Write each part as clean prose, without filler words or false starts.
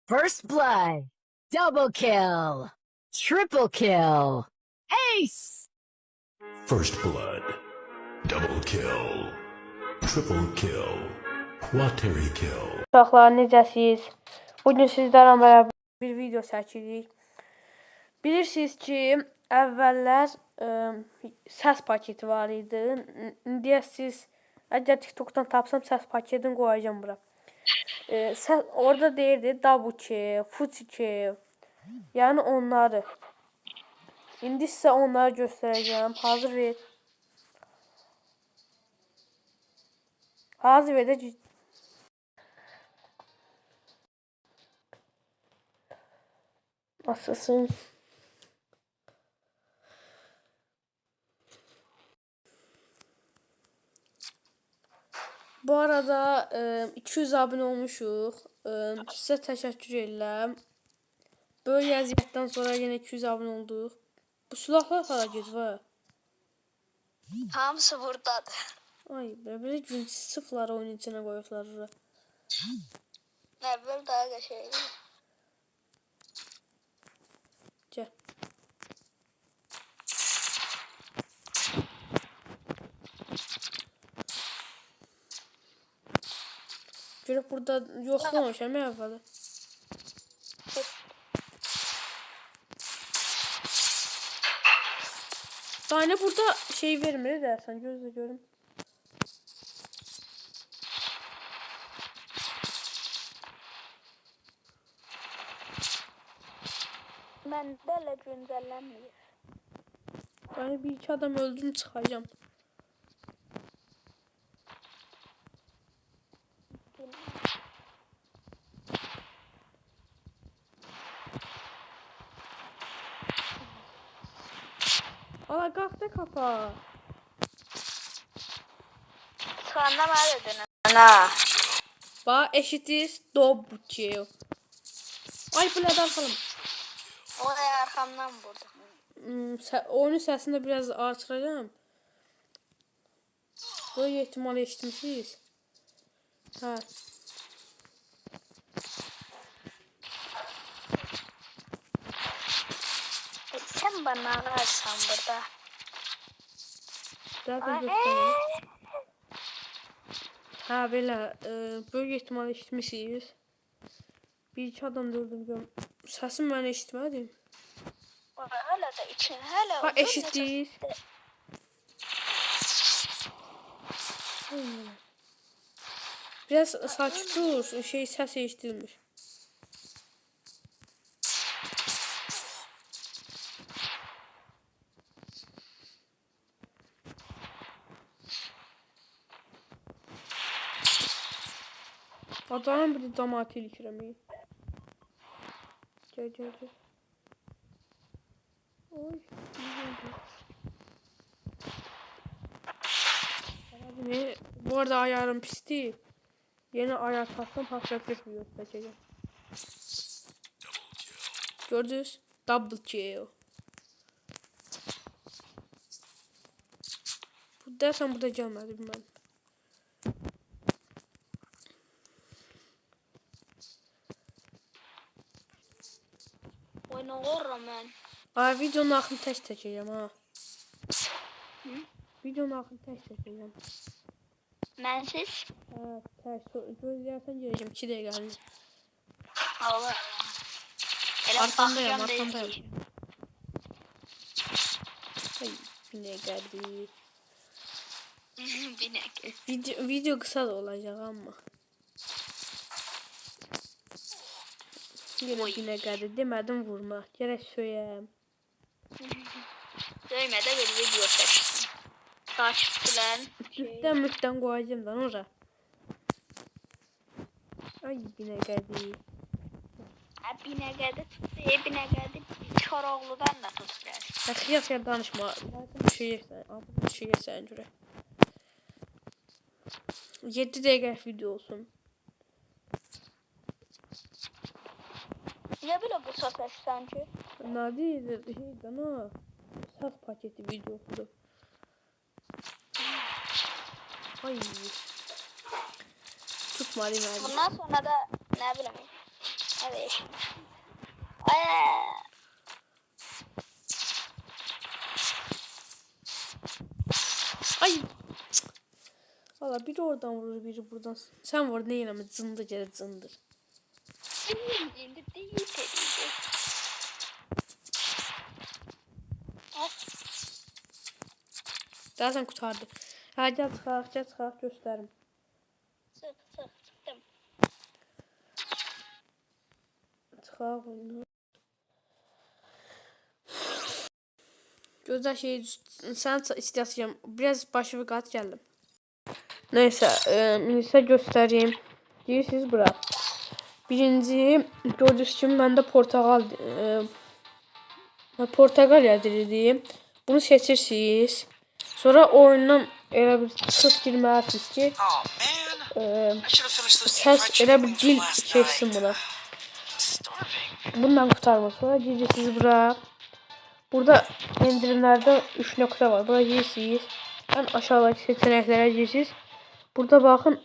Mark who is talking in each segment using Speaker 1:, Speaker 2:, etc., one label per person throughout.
Speaker 1: First blood. Double kill. Triple kill. Ace.
Speaker 2: First blood, double kill, triple kill, quadri kill.
Speaker 3: Uşaqlar necəsiz? Bugün sizlərlə bərabər bir video çəkirik. Bilirsiniz ki, əvvəllər səs paketi var idi. İndiyə siz əgər TikTokdan tapsam səs paketini qoyacağım bura. Orada deyirdi double kill, full kill. Yəni onları. İndi sizə onları göstərəcəm. Hazır ver. Hazır ver də nasılsın? Bu arada 200 abone olmuşuq. Sizə təşəkkür edirəm. Böyle əziyyətdən sonra yenə 200 abone olduq. Bu silahlar hara gedir?
Speaker 4: Hamısı buradadır.
Speaker 3: Ay, belə gün sıfırları oyunun içine qoyublar.
Speaker 4: Əvvəl daha qəşəngdir.
Speaker 3: Gəl. Görüb burada yoxlamışam əvvəli. Daha burada şey vermir dersen gözle görüm.
Speaker 4: Məndə elə güncəllənmir.
Speaker 3: Yani bir iki adam öldüm çıkacağım. Ala kalk da kapa.
Speaker 4: Çıxanda mənə dedin. Ana.
Speaker 3: Ba eşitiz double kill. Ay bu ladan falan.
Speaker 4: O arkamdan vurdu.
Speaker 3: Oyunun sesini de biraz artıracağım. Böyle ihtimalle eşitmişiz. Ha.
Speaker 4: Sen bana ağarsan burada.
Speaker 3: Zaten göstereyim. Ha böyle böyle ihtimalle eşitmişiz. Bir iki adam durdum. Sesim ben eşitmedim.
Speaker 4: Hala da için hala.
Speaker 3: Ha eşittiyiz. Biraz sakin dur. Şey ses eşitilmiş. Adamın bir damatı ilikirəm. Gel. Oy. Ne? Bu arada ayarım pisti. Yeni ayar taktım. Hasretlik bir göstereceğim. Gördünüz? Double kill. Bu dersen burada gelmedi bilmem.
Speaker 4: Oyunu vururum ben.
Speaker 3: Ay videonun axını tək çəkəcəm ha. Videonun axını tək çəkəcəm.
Speaker 4: Mənsiz?
Speaker 3: Hə, tək. Gözləyərsən gələcəm 2 dəqiqəlik.
Speaker 4: Allah.
Speaker 3: Arxandayım. Ay, yine geldi.
Speaker 4: Binek.
Speaker 3: Video kısa da olacak ama. Yine geldi. Demedim vurma. Gerek söyleyeyim.
Speaker 4: Döymədə bir video çəkdim. Takipçilərin.
Speaker 3: Mütten koyacağım da oraya. Ay yine geldi.
Speaker 4: Binəqədi tutdu, binəqədi Koroğludan da tutdu biraz.
Speaker 3: Xiyar danışma. Bir şey yersən görə. 7 dəqiqə video olsun.
Speaker 4: Niyə belə bu satırsan ki?
Speaker 3: Nadir şeydən o. Sas paketi videosudur. Ay. Tutmadı verdi.
Speaker 4: Bundan sonra da ne bileyim Evet. Aa,
Speaker 3: Ay. Valla biri oradan vurur, biri buradan. Sen vur, neyin ama zındır gele zındır.
Speaker 4: şimdi değil tabii.
Speaker 3: Daha sen kurtardı. Hadi gel çıxaq göstərim.
Speaker 4: Çıktım.
Speaker 3: Çıxaq oyunu. Gözler şey sen istəyirəm. Biraz başımı qat gəldim. Neyse, size göstereyim. Girirsiniz bura. Birinci gördüğünüz kimi məndə portakal yazılıydı. Bunu seçirsiniz. Sonra oyundan elə bir çıxıb girməlisiniz ki, səs elə bir dil keçsin buna. Bundan kurtarmak. Sonra girirsiniz bura. Burada indirimlerde 3 nokta var. Buraya girirsiniz. En aşağıdaki seçeneklere girirsiniz. Burada bakın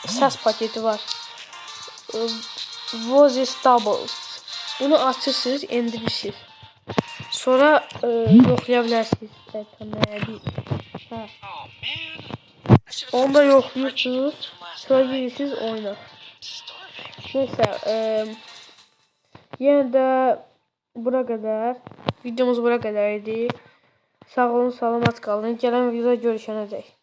Speaker 3: ses paketi var. Voices Doubles. Bunu açırsınız, indirirsiniz. Sonra yoklayabilirsiniz. Onu da yokluyorsunuz. Sonra girirsiniz oyuna. Neyse. Yine de bura kadar. Videomuz bura kadar idi. Sağ olun, salamat kalın. Gelen videoda görüşene dek.